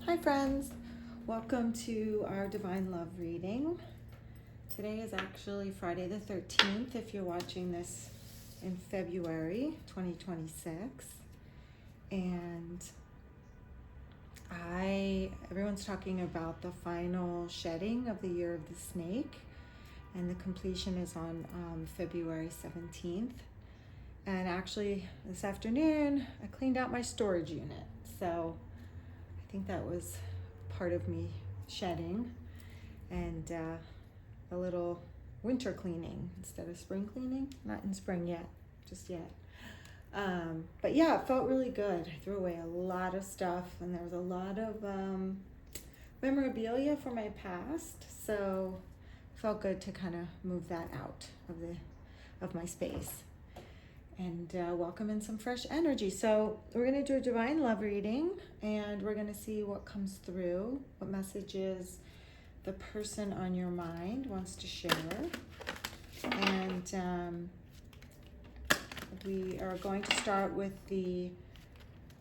Hi friends, welcome to our Divine Love reading. Today is actually Friday the 13th if you're watching this in February 2026. And everyone's talking about the final shedding of the year of the snake, and the completion is on February 17th. And actually this afternoon I cleaned out my storage unit, so I think that was part of me shedding, and a little winter cleaning instead of spring cleaning. Not in spring yet, just yet. But yeah, it felt really good. I threw away a lot of stuff, and there was a lot of memorabilia from my past, so it felt good to kind of move that out of my space and welcome in some fresh energy. So we're going to do a divine love reading, and we're going to see what comes through, what messages the person on your mind wants to share. And we are going to start with the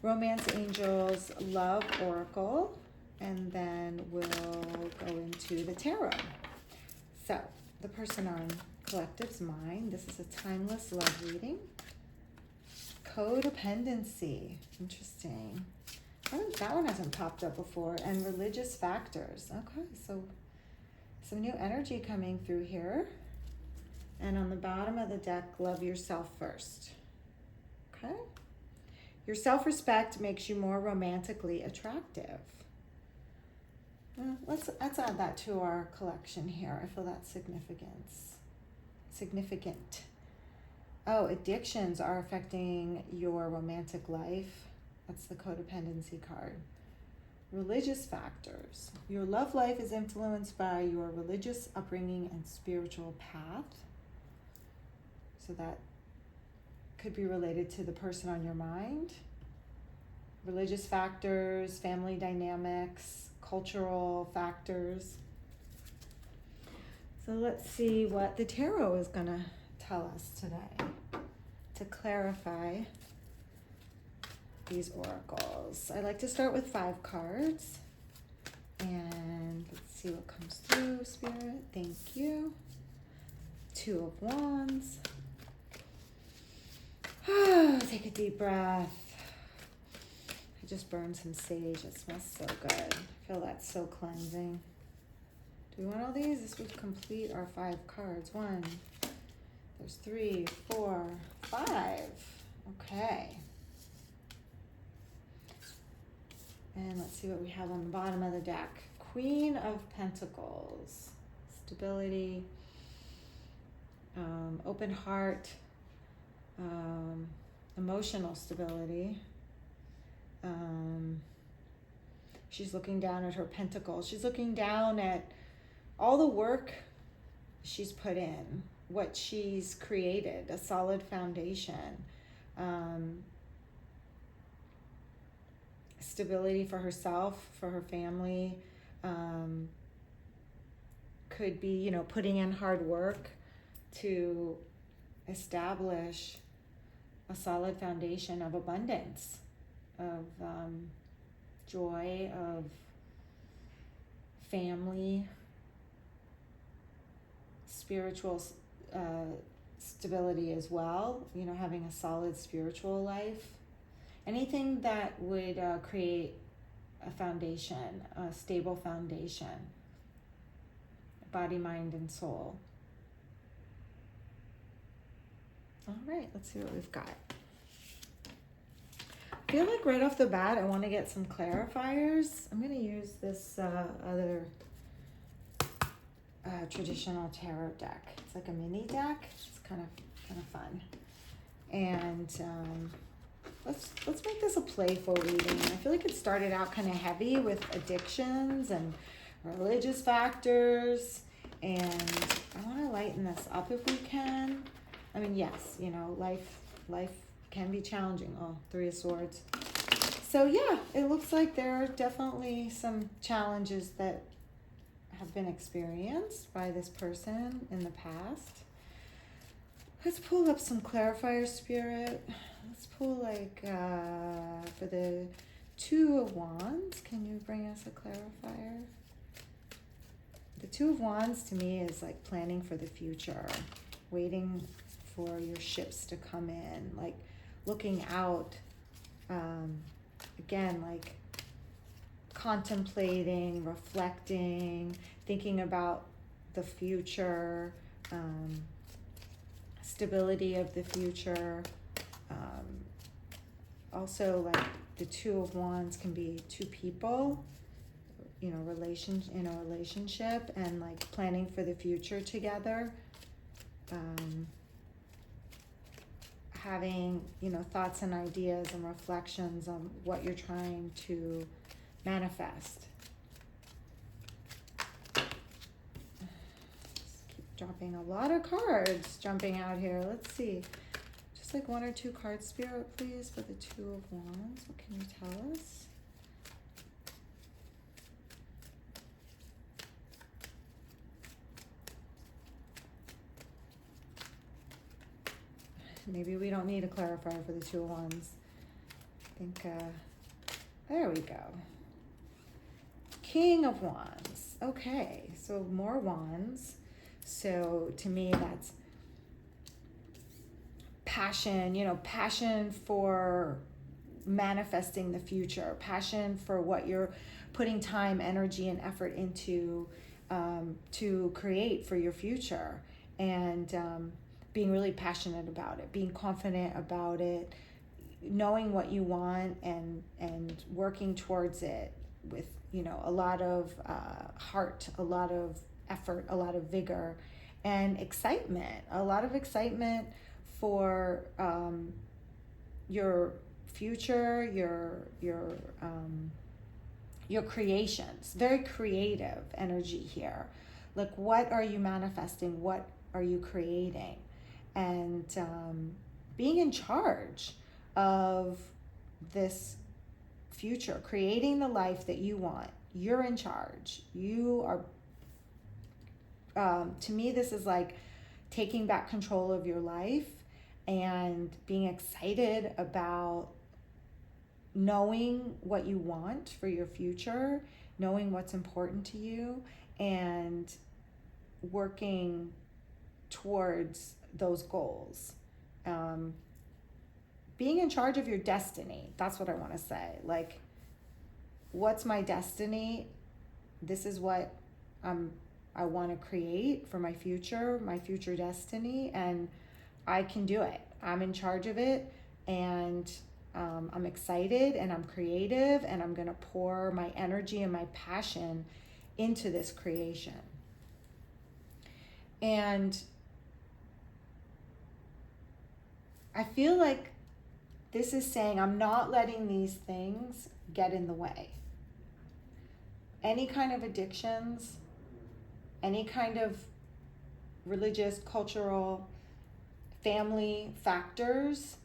Romance Angels Love Oracle, and then we'll go into the tarot. So the person on collective's mind, this is a timeless love reading. Codependency, interesting. That one hasn't popped up before. And religious factors. Okay, so some new energy coming through here. And on the bottom of the deck, love yourself first. Okay. Your self-respect makes you more romantically attractive. Let's add that to our collection here. I feel that significant. Oh, addictions are affecting your romantic life. That's the codependency card. Religious factors. Your love life is influenced by your religious upbringing and spiritual path. So that could be related to the person on your mind. Religious factors, family dynamics, cultural factors. So let's see what the tarot is going to tell us today to clarify these oracles. I like to start with 5 cards, and let's see what comes through, Spirit. Thank you. 2 of Wands. Take a deep breath. I just burned some sage. It smells so good. I feel that's so cleansing. Do we want all these? This would complete our 5 cards. 1, there's 3, 4, 5. Okay. And let's see what we have on the bottom of the deck. Queen of Pentacles. Stability. Open heart. Emotional stability. She's looking down at her pentacles. She's looking down at all the work she's put in, what she's created, a solid foundation, stability for herself, for her family, could be, putting in hard work to establish a solid foundation of abundance, of joy, of family, spiritual stability as well, having a solid spiritual life. Anything that would create a foundation, a stable foundation, body, mind, and soul. All right, let's see what we've got. I feel like right off the bat, I want to get some clarifiers. I'm going to use this other traditional tarot deck. It's like a mini deck. It's kind of fun. And let's make this a playful reading. I feel like it started out kind of heavy with addictions and religious factors, and I want to lighten this up if we can. I mean, yes, life can be challenging. Oh, 3 of Swords. So yeah, it looks like there are definitely some challenges that have been experienced by this person in the past. Let's pull up some clarifier, Spirit. Let's pull for the Two of Wands. Can you bring us a clarifier? The Two of Wands to me is like planning for the future, waiting for your ships to come in, like looking out, again, like contemplating, reflecting, thinking about the future, stability of the future. Also, like the Two of Wands can be two people, you know, in a relationship, and like planning for the future together. Having, you know, thoughts and ideas and reflections on what you're trying to manifest. Just keep dropping a lot of cards jumping out here. Let's see. Just like one or two cards, Spirit, please, for the Two of Wands. What can you tell us? Maybe we don't need a clarifier for the Two of Wands. I think, there we go. King of Wands. Okay, so more wands. So to me, that's passion, you know, passion for manifesting the future, passion for what you're putting time, energy, and effort into to create for your future. And being really passionate about it, being confident about it, knowing what you want and working towards it with, you know, a lot of heart, a lot of effort, a lot of vigor, and excitement, a lot of excitement for your future, your creations. Very creative energy here. Like, what are you manifesting? What are you creating? And being in charge of this future, creating the life that you want. You're in charge. You are, to me, this is like taking back control of your life and being excited about knowing what you want for your future, knowing what's important to you, and working towards those goals. Being in charge of your destiny. That's what I want to say. Like, what's my destiny? This is what I want to create for my future destiny, and I can do it. I'm in charge of it, and I'm excited, and I'm creative, and I'm going to pour my energy and my passion into this creation. And I feel like this is saying I'm not letting these things get in the way. Any kind of addictions, any kind of religious, cultural, family factors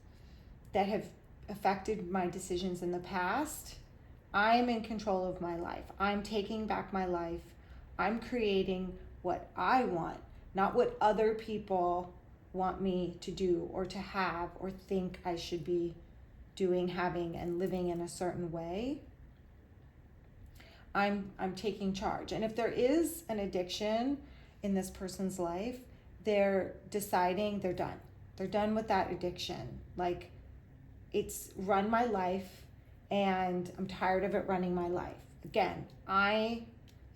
that have affected my decisions in the past, I'm in control of my life. I'm taking back my life. I'm creating what I want, not what other people want me to do or to have or think I should be doing, having, and living in a certain way. I'm taking charge. And if there is an addiction in this person's life, they're deciding they're done. They're done with that addiction. Like, it's run my life and I'm tired of it running my life. Again, I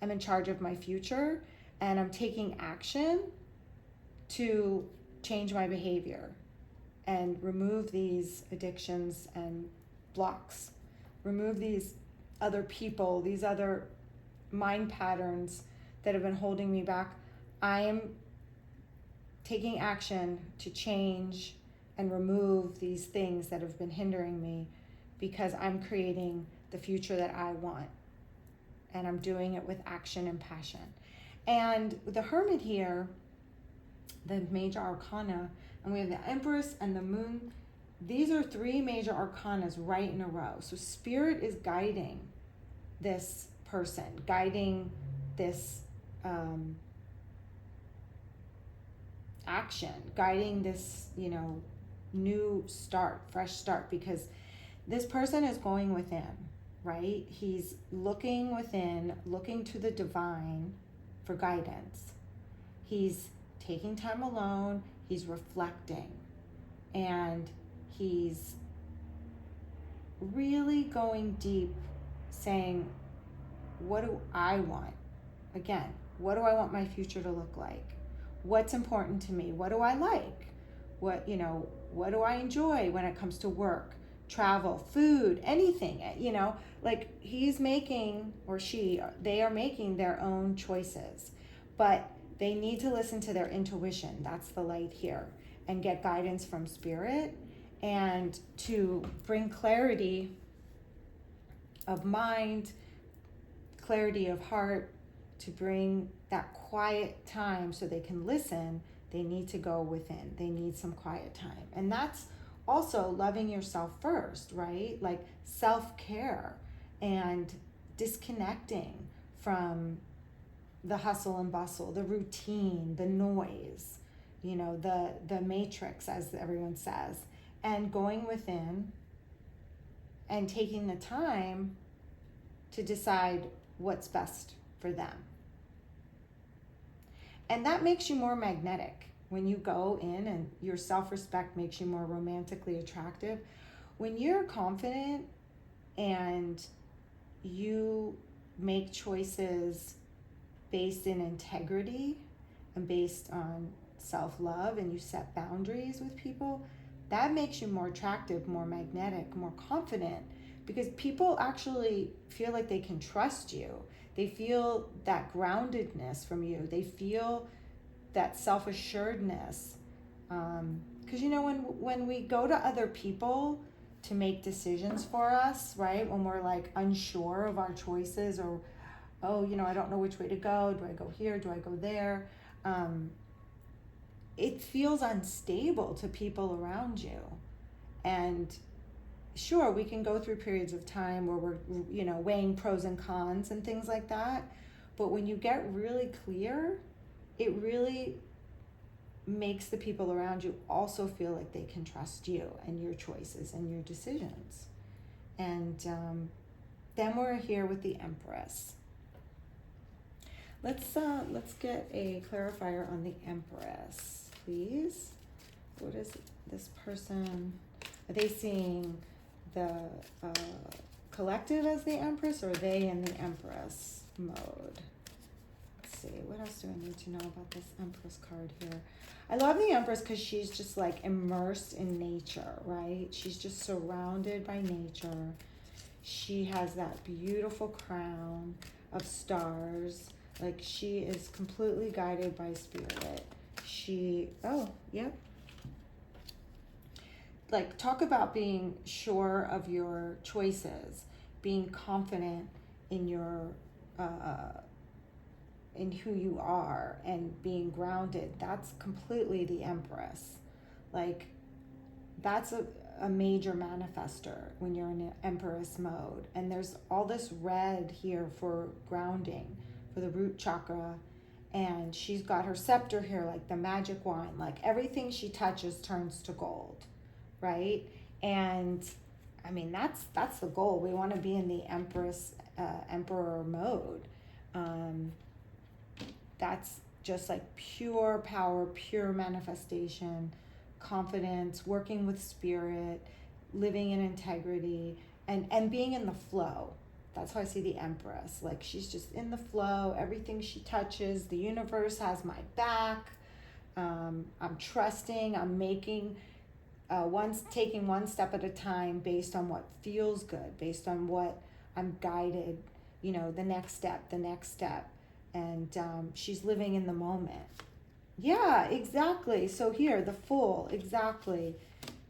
am in charge of my future and I'm taking action to change my behavior and remove these addictions and blocks, remove these other people, these other mind patterns that have been holding me back. I am taking action to change and remove these things that have been hindering me, because I'm creating the future that I want, and I'm doing it with action and passion. And the Hermit here, the major arcana, and we have the Empress and the Moon. These are three major arcanas right in a row. So Spirit is guiding this person, guiding this action, guiding this, new start, fresh start, because this person is going within. right? He's looking within, looking to the divine for guidance. He's taking time alone, he's reflecting, and he's really going deep, saying, what do I want? Again, what do I want my future to look like? What's important to me? What do I like? What do I enjoy when it comes to work, travel, food, anything, like he's making, or they are making their own choices, but they need to listen to their intuition. That's the light here, and get guidance from spirit, and to bring clarity of mind, clarity of heart, to bring that quiet time so they can listen. They need to go within. They need some quiet time. And that's also loving yourself first, right? Like self-care and disconnecting from the hustle and bustle, the routine, the noise, the matrix, as everyone says, and going within and taking the time to decide what's best for them. And that makes you more magnetic. When you go in, and your self-respect makes you more romantically attractive. When you're confident and you make choices based in integrity and based on self-love, and you set boundaries with people, that makes you more attractive, more magnetic, more confident, because people actually feel like they can trust you. They feel that groundedness from you. They feel that self-assuredness. Because when we go to other people to make decisions for us, right? When we're like unsure of our choices, or, I don't know which way to go. Do I go here? Do I go there? It feels unstable to people around you. And sure, we can go through periods of time where we're, weighing pros and cons and things like that. But when you get really clear, it really makes the people around you also feel like they can trust you and your choices and your decisions. And then we're here with the Empress. Let's get a clarifier on the Empress, please. What is this person? Are they seeing the collective as the Empress, or are they in the Empress mode? Let's see, what else do I need to know about this Empress card here? I love the Empress because she's just like immersed in nature, right? She's just surrounded by nature. She has that beautiful crown of stars. Like, she is completely guided by spirit. Like, talk about being sure of your choices, being confident in your in who you are, and being grounded. That's completely the Empress. Like, that's a major manifester when you're in an Empress mode. And there's all this red here for grounding, for the root chakra. And she's got her scepter here, like the magic wand. Like, everything she touches turns to gold, right? And I mean, that's the goal. We want to be in the emperor mode. That's just like pure power, pure manifestation, confidence, working with spirit, living in integrity, and being in the flow. That's how I see the Empress. Like, she's just in the flow. Everything she touches, the universe has my back. I'm trusting. I'm making taking one step at a time based on what feels good, based on what I'm guided. The next step. And she's living in the moment. Yeah, exactly. So here, the Fool, exactly.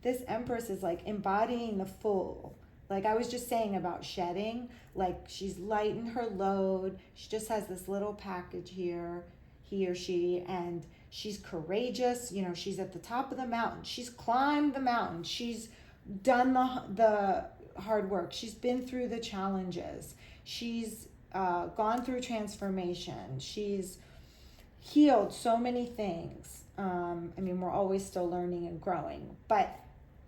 This Empress is like embodying the Fool. Like I was just saying about shedding, like she's lightened her load. She just has this little package here, he or she, and she's courageous. She's at the top of the mountain. She's climbed the mountain. She's done the hard work. She's been through the challenges. She's gone through transformation. She's healed so many things. We're always still learning and growing, but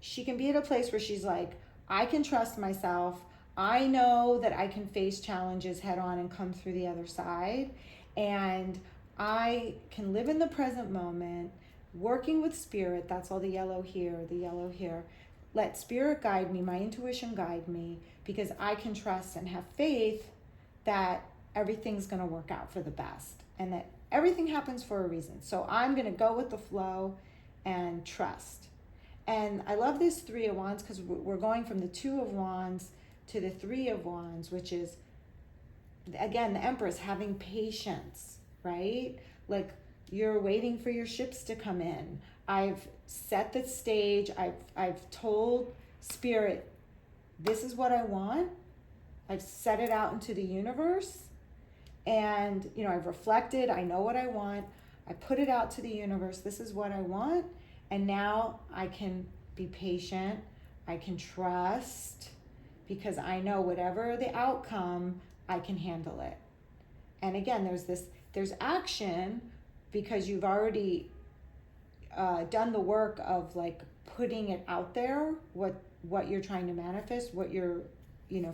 she can be at a place where she's like, I can trust myself. I know that I can face challenges head on and come through the other side. And I can live in the present moment, working with spirit. That's all the yellow here, the yellow here. Let spirit guide me, my intuition guide me, because I can trust and have faith that everything's going to work out for the best and that everything happens for a reason. So I'm going to go with the flow and trust. And I love this Three of Wands because we're going from the Two of Wands to the Three of Wands, which is, again, the Empress, having patience, right? Like, you're waiting for your ships to come in. I've set the stage. I've told Spirit, this is what I want. I've set it out into the universe. And, I've reflected. I know what I want. I put it out to the universe. This is what I want. And now I can be patient. I can trust, because I know whatever the outcome, I can handle it. And again, there's action, because you've already done the work of like putting it out there, what you're trying to manifest, what your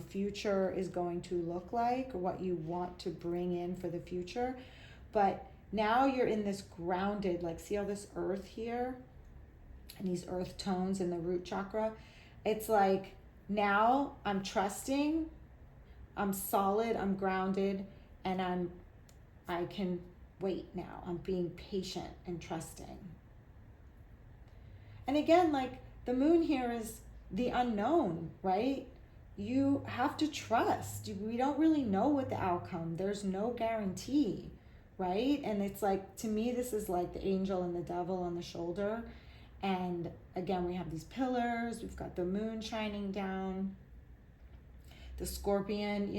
future is going to look like, or what you want to bring in for the future. But now you're in this grounded, like, see all this earth here and these earth tones in the root chakra? It's like, now I'm trusting, I'm solid, I'm grounded, and I can wait now. I'm being patient and trusting. And again, like, the moon here is the unknown, right? You have to trust. We don't really know what the outcome. There's no guarantee, right? And it's like, to me, this is like the angel and the devil on the shoulder. And again, we have these pillars. We've got the moon shining down. The scorpion,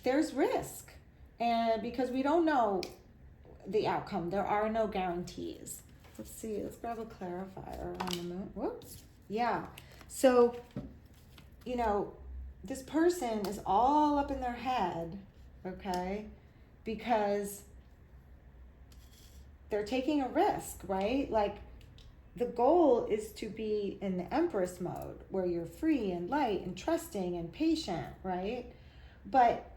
there's risk. And because we don't know the outcome, there are no guarantees. Let's see, let's grab a clarifier on the moon. Whoops. Yeah. So, this person is all up in their head, okay? Because they're taking a risk, right? Like, the goal is to be in the Empress mode, where you're free and light and trusting and patient, right? But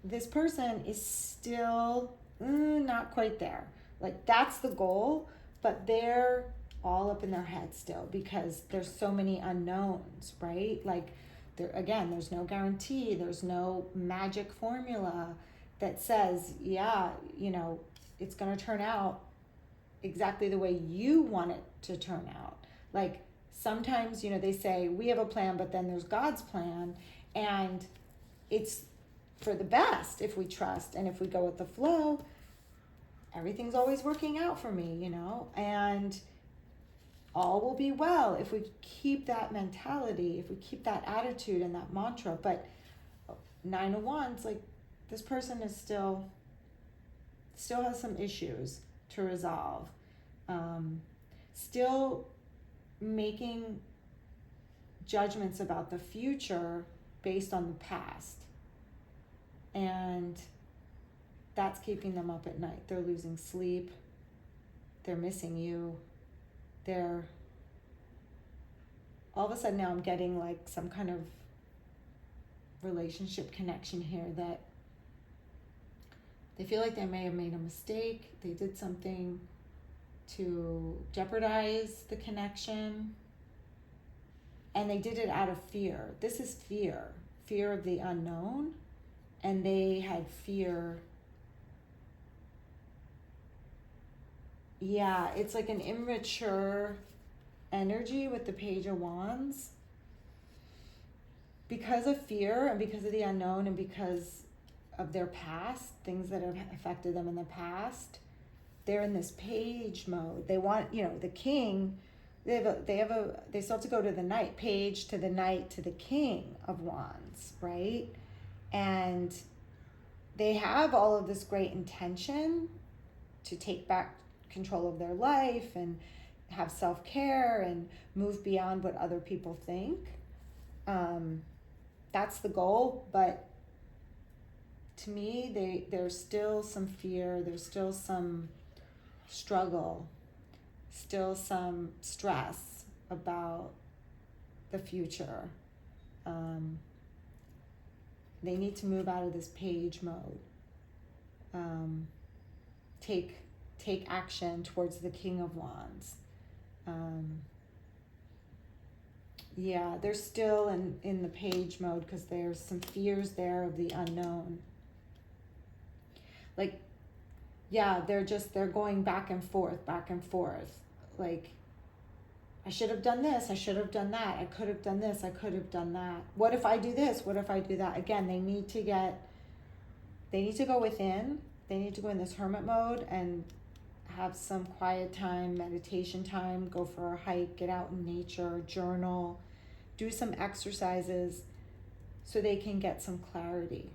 this person is still not quite there. Like, that's the goal, but they're all up in their head still, because there's so many unknowns, right? Like, there's no guarantee. There's no magic formula that says, it's going to turn out exactly the way you want it to turn out. Like, sometimes, they say we have a plan, but then there's God's plan, and it's for the best if we trust and if we go with the flow. Everything's always working out for me, and all will be well if we keep that mentality, if we keep that attitude and that mantra. But Nine of Wands, like, this person is still has some issues to resolve. Still making judgments about the future based on the past. And that's keeping them up at night. They're losing sleep. They're missing you. They're, all of a sudden now I'm getting like some kind of relationship connection here that they feel like they may have made a mistake. They did something to jeopardize the connection, and they did it out of fear. This is fear of the unknown, and they had fear. Yeah, it's like an immature energy with the Page of Wands. Because of fear and because of the unknown and because of their past, things that have affected them in the past, they're in this page mode. They want, the king, they still have to go to the knight, page to the knight to the King of Wands, right? And they have all of this great intention to take back control of their life and have self-care and move beyond what other people think. That's the goal, but to me, there's still some fear, there's still some struggle, still some stress about the future. they need to move out of this page mode. Take action towards the King of Wands. Yeah, they're still in the page mode because there's some fears there of the unknown. Like, yeah, they're going back and forth. Like, I should have done this, I should have done that, I could have done this, I could have done that. What if I do this? What if I do that? Again, they need to go within. They need to go in this hermit mode and have some quiet time, meditation time, go for a hike, get out in nature, journal, do some exercises so they can get some clarity.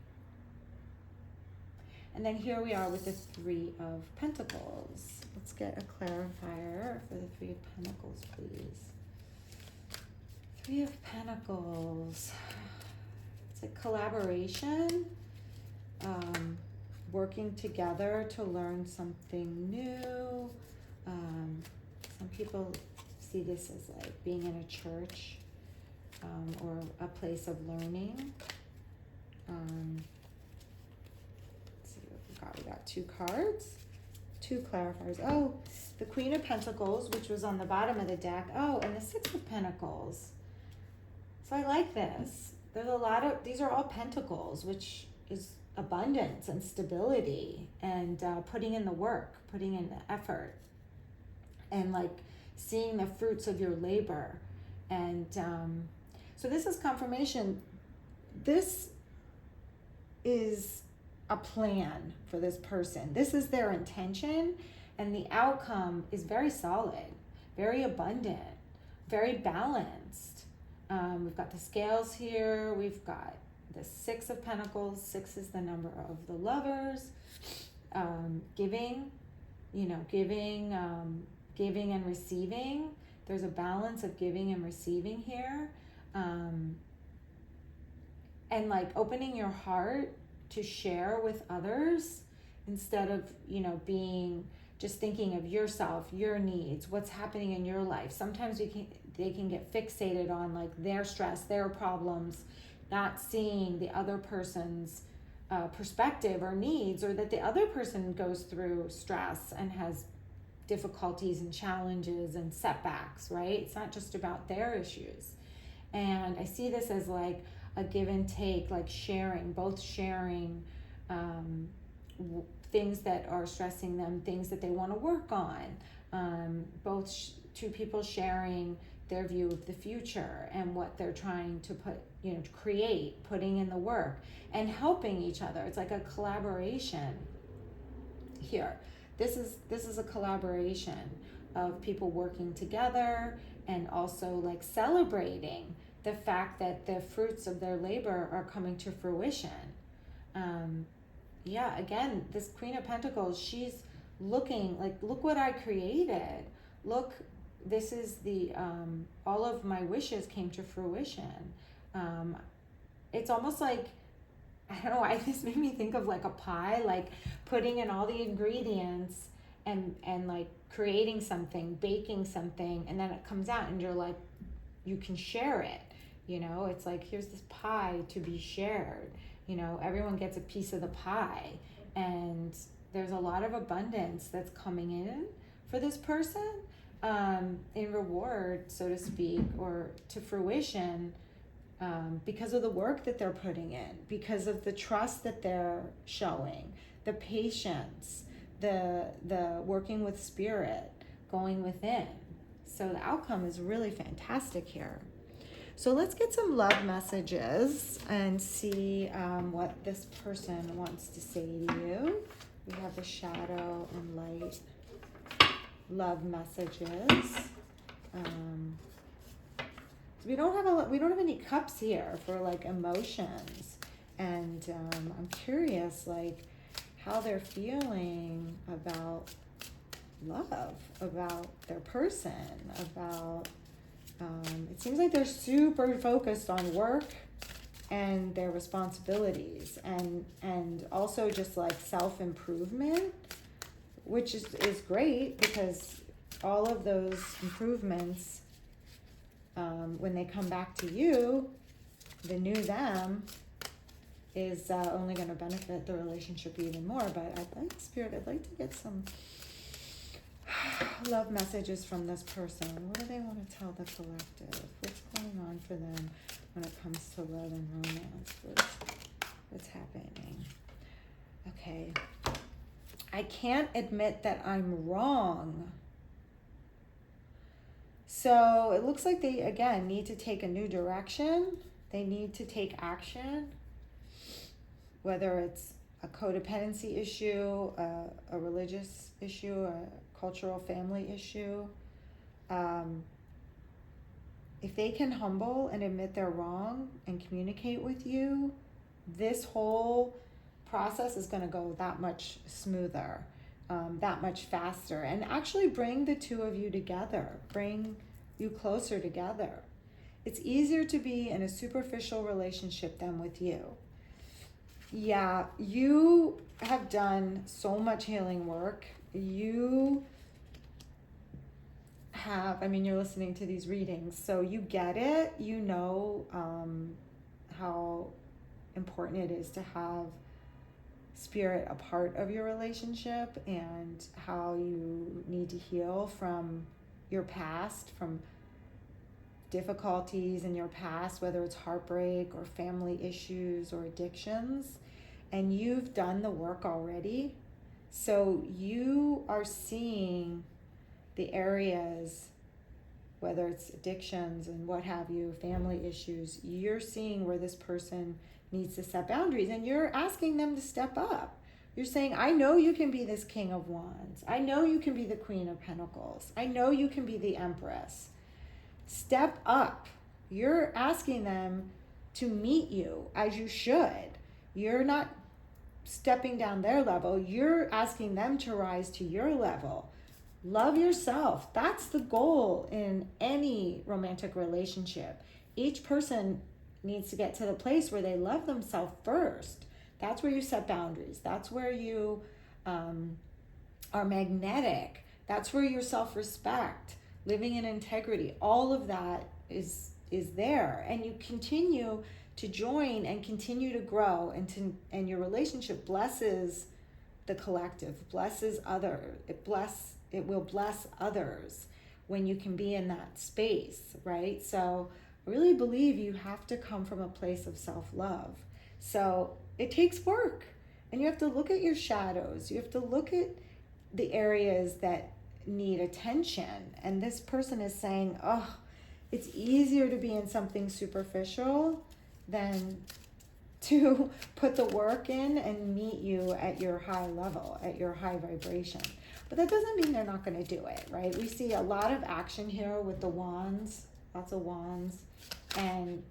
And then here we are with the Three of Pentacles. Let's get a clarifier for the Three of Pentacles, please. Three of Pentacles. It's a collaboration, working together to learn something new. Some people see this as like being in a church, or a place of learning. Let's see what we got. We got two cards, two clarifiers. Oh, the Queen of Pentacles, which was on the bottom of the deck. Oh, and the Six of Pentacles. So I like this. There's a lot of, these are all pentacles, which is abundance and stability and putting in the work, putting in the effort, and like seeing the fruits of your labor. And so this is confirmation. This is a plan for this person. This is their intention, and the outcome is very solid, very abundant, very balanced. We've got the scales here. We've got the Six of Pentacles. Six is the number of the lovers. Giving, giving and receiving. There's a balance of giving and receiving here. And like opening your heart to share with others instead of, being just thinking of yourself, your needs, what's happening in your life. Sometimes they can get fixated on like their stress, their problems, not seeing the other person's perspective or needs, or that the other person goes through stress and has difficulties and challenges and setbacks, right? It's not just about their issues. And I see this as like a give and take, like sharing, both sharing things that are stressing them, things that they want to work on, two people sharing their view of the future and what they're trying to create, putting in the work and helping each other. It's like a collaboration here. This is a collaboration of people working together and also like celebrating the fact that the fruits of their labor are coming to fruition. Again, this Queen of Pentacles, she's looking like, look what I created. Look, this is the, all of my wishes came to fruition. It's almost like, I don't know why this made me think of like a pie, like putting in all the ingredients and like creating something, baking something, and then it comes out and you're like, you can share it. It's like, here's this pie to be shared. Everyone gets a piece of the pie, and there's a lot of abundance that's coming in for this person, in reward, so to speak, or to fruition, because of the work that they're putting in, because of the trust that they're showing, the patience, the working with spirit, going within. So the outcome is really fantastic here. So let's get some love messages and see what this person wants to say to you. We have the shadow and light love messages. So we don't have any cups here for like emotions, and I'm curious like how they're feeling about love, about their person, about it seems like they're super focused on work and their responsibilities, and also just like self-improvement, which is great, because all of those improvements, when they come back to you, the new them, is only going to benefit the relationship even more. But I'd like, Spirit, I'd like to get some love messages from this person. What do they want to tell the collective? What's going on for them when it comes to love and romance? What's happening? Okay. I can't admit that I'm wrong. So it looks like they, again, need to take a new direction. They need to take action, whether it's a codependency issue, a religious issue, a cultural family issue. If they can humble and admit they're wrong and communicate with you, this whole process is going to go that much smoother, that much faster, and actually bring the two of you together, bring you closer together. It's easier to be in a superficial relationship than with you. Yeah, you have done so much healing work. You have, I mean, you're listening to these readings, so you get it. You know how important it is to have spirit a part of your relationship, and how you need to heal from your past, from difficulties in your past, whether it's heartbreak or family issues or addictions. And you've done the work already. So you are seeing the areas, whether it's addictions and what have you, family issues, you're seeing where this person needs to set boundaries, and you're asking them to step up. You're saying, I know you can be this King of Wands. I know you can be the Queen of Pentacles. I know you can be the Empress. Step up. You're asking them to meet you as you should. You're not stepping down their level. You're asking them to rise to your level. Love yourself. That's the goal in any romantic relationship. Each person needs to get to the place where they love themselves first. That's where you set boundaries. That's where you are magnetic. That's where your self-respect, living in integrity, all of that is there. And you continue to join and continue to grow, and your relationship blesses the collective, blesses others. It will bless others when you can be in that space, right? So I really believe you have to come from a place of self-love. So it takes work, and you have to look at your shadows. You have to look at the areas that need attention. And this person is saying, oh, it's easier to be in something superficial than to put the work in and meet you at your high level, at your high vibration. But that doesn't mean they're not going to do it, right? We see a lot of action here with the wands, lots of wands. And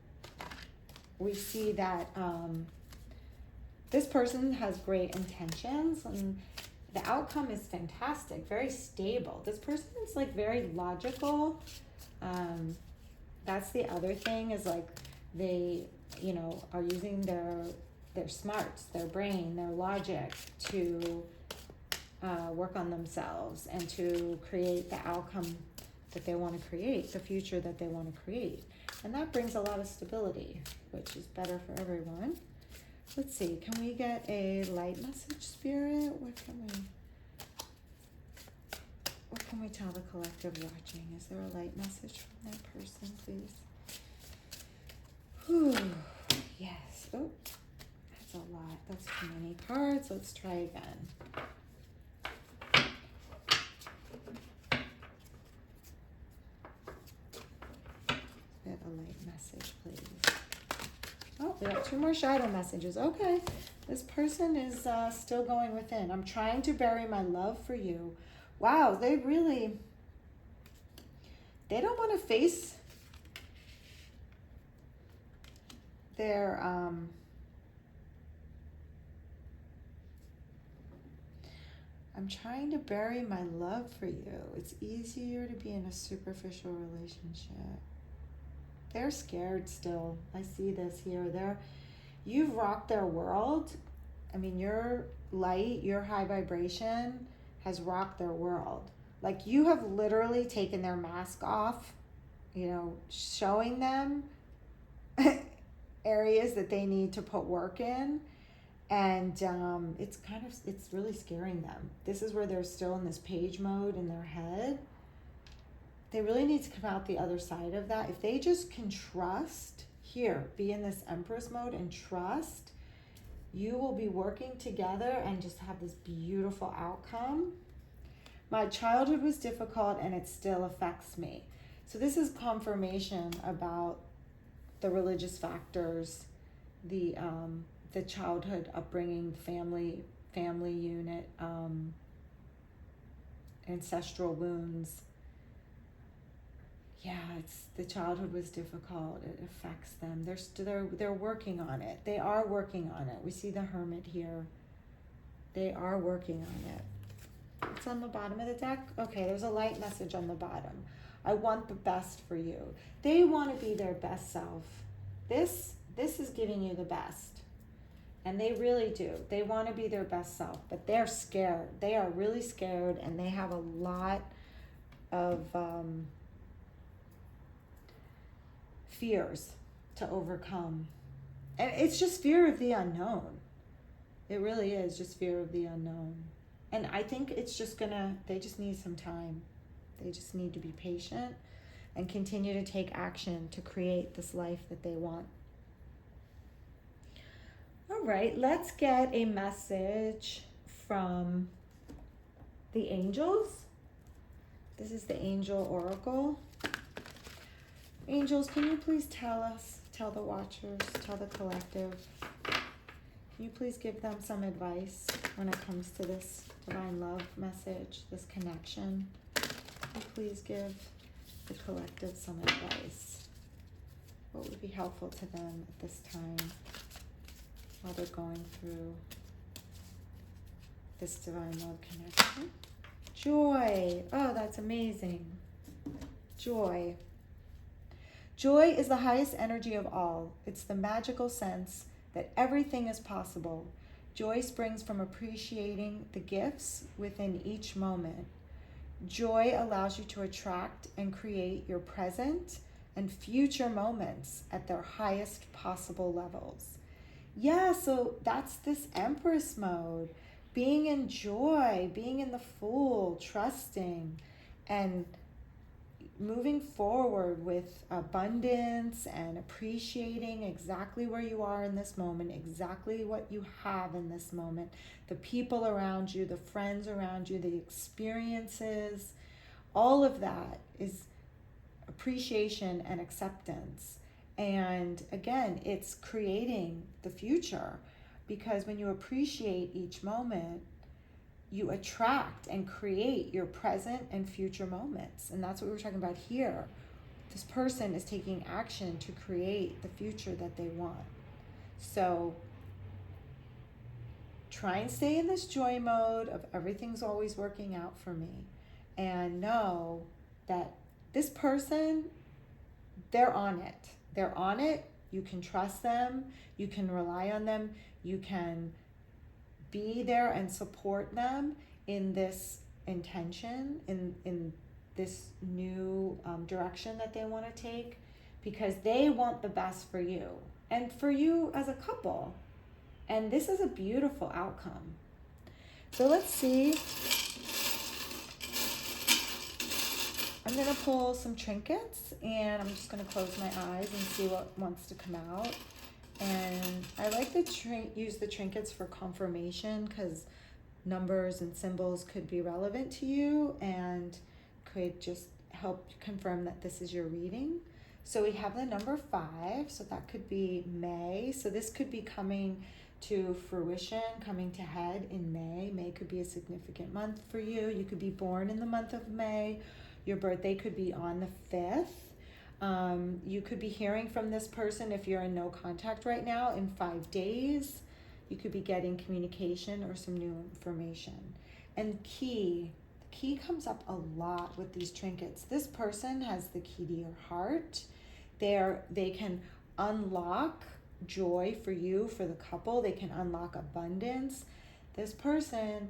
we see that this person has great intentions, and the outcome is fantastic, very stable. This person is like very logical. That's the other thing, is like they, you know, are using their smarts, their brain, their logic to work on themselves and to create the outcome that they want to create, the future that they want to create. And that brings a lot of stability, which is better for everyone. Let's see, can we get a light message, Spirit? What can we tell the collective watching? Is there a light message from that person, please? Whew. Yes. Oh, that's a lot. That's too many cards. Let's try again. Get a light message, please. Oh, we have 2 more shadow messages. Okay. This person is still going within. I'm trying to bury my love for you. Wow, they don't want to face their I'm trying to bury my love for you. It's easier to be in a superficial relationship. They're scared still. I see this here. You've rocked their world. I mean, your light, your high vibration has rocked their world. Like, you have literally taken their mask off, you know, showing them areas that they need to put work in. And it's really scaring them. This is where they're still in this page mode in their head. They really need to come out the other side of that. If they just can trust here, be in this Empress mode and trust, you will be working together and just have this beautiful outcome. My childhood was difficult and it still affects me. So this is confirmation about the religious factors, the childhood upbringing, family unit, ancestral wounds. Yeah, the childhood was difficult. It affects them. They're working on it. They are working on it. We see the Hermit here. They are working on it. It's on the bottom of the deck. Okay, there's a light message on the bottom. I want the best for you. They want to be their best self. This is giving you the best. And they really do. They want to be their best self, but they're scared. They are really scared, and they have a lot of fears to overcome. And it's just fear of the unknown. It really is just fear of the unknown. And I think it's just they just need some time. They just need to be patient and continue to take action to create this life that they want. All right, let's get a message from the angels. This is the angel oracle. Angels, can you please tell the watchers, tell the collective, can you please give them some advice when it comes to this divine love message, this connection? Can you please give the collective some advice? What would be helpful to them at this time while they're going through this divine love connection? Joy. Oh, that's amazing. Joy. Joy is the highest energy of all. It's the magical sense that everything is possible. Joy springs from appreciating the gifts within each moment. Joy allows you to attract and create your present and future moments at their highest possible levels. Yeah, so that's this Empress mode. Being in joy, being in the Fool, trusting, and moving forward with abundance and appreciating exactly where you are in this moment, exactly what you have in this moment, the people around you, the friends around you, the experiences, all of that is appreciation and acceptance. And again, it's creating the future, because when you appreciate each moment, you attract and create your present and future moments. And that's what we're talking about here. This person is taking action to create the future that they want. So try and stay in this joy mode of everything's always working out for me. And know that this person, they're on it. They're on it. You can trust them. You can rely on them. You can be there and support them in this intention, in this new direction that they want to take, because they want the best for you and for you as a couple. And this is a beautiful outcome. So let's see. I'm going to pull some trinkets, and I'm just going to close my eyes and see what wants to come out. And I like to use the trinkets for confirmation, because numbers and symbols could be relevant to you and could just help confirm that this is your reading. So we have the number 5, so that could be May. So this could be coming to fruition, coming to head in May. May could be a significant month for you. You could be born in the month of May. Your birthday could be on the 5th. You could be hearing from this person if you're in no contact right now in 5 days. You could be getting communication or some new information. And the key comes up a lot with these trinkets. This person has the key to your heart. They can unlock joy for you, for the couple. They can unlock abundance. This person,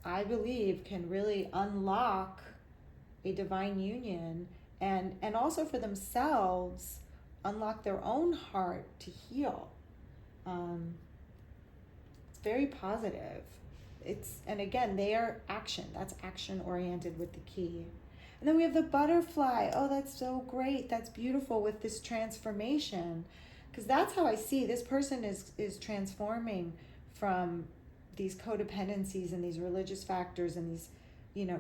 I believe, can really unlock a divine union, and also for themselves, unlock their own heart to heal. It's very positive. And again, they are action. That's action oriented with the key. And then we have the butterfly. Oh, that's so great. That's beautiful with this transformation. Because that's how I see this person is transforming from these codependencies and these religious factors and these,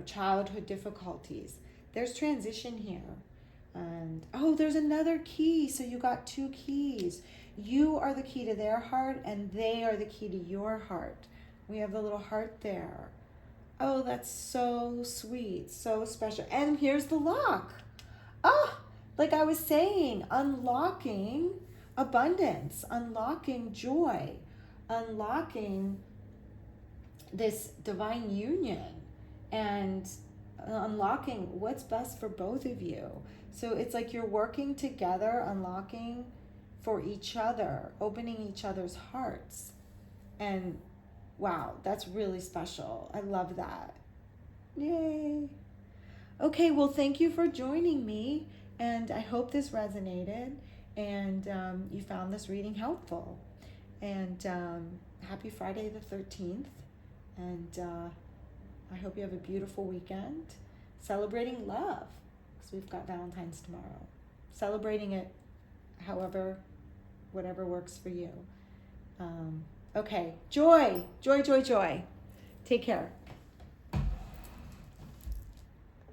childhood difficulties. There's transition here. And, oh, there's another key. So you got 2 keys. You are the key to their heart and they are the key to your heart. We have the little heart there. Oh, that's so sweet, so special. And here's the lock. Oh, like I was saying, unlocking abundance, unlocking joy, unlocking this divine union, and unlocking what's best for both of you. So it's like you're working together, unlocking for each other, opening each other's hearts. And wow, that's really special. I love that. Yay. Okay, well, thank you for joining me, and I hope this resonated and you found this reading helpful. And happy Friday the 13th, and I hope you have a beautiful weekend celebrating love, because we've got Valentine's tomorrow. Celebrating it whatever works for you. Okay, joy, joy, joy, joy. Take care.